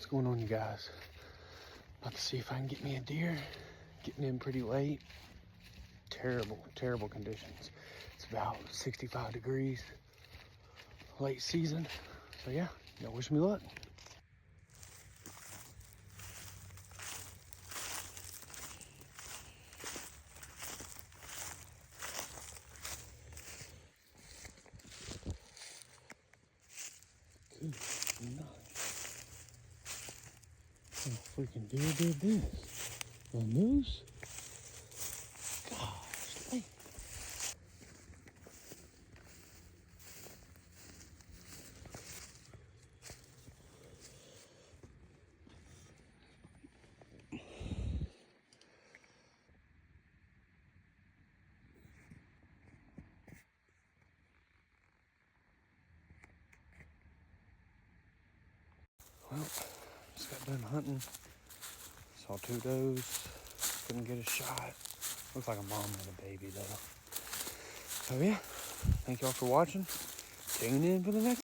What's going on, you guys? About to see if I can get me a deer. Getting in pretty late. Terrible conditions. It's about 65 degrees. Late season. So yeah, y'all wish me luck. Good night. What freaking deer did this? A moose? Gosh, dang. Well, just got done hunting. Saw 2 does. Couldn't get a shot. Looks like a mom and a baby though. So yeah, thank y'all for watching. Tune in for the next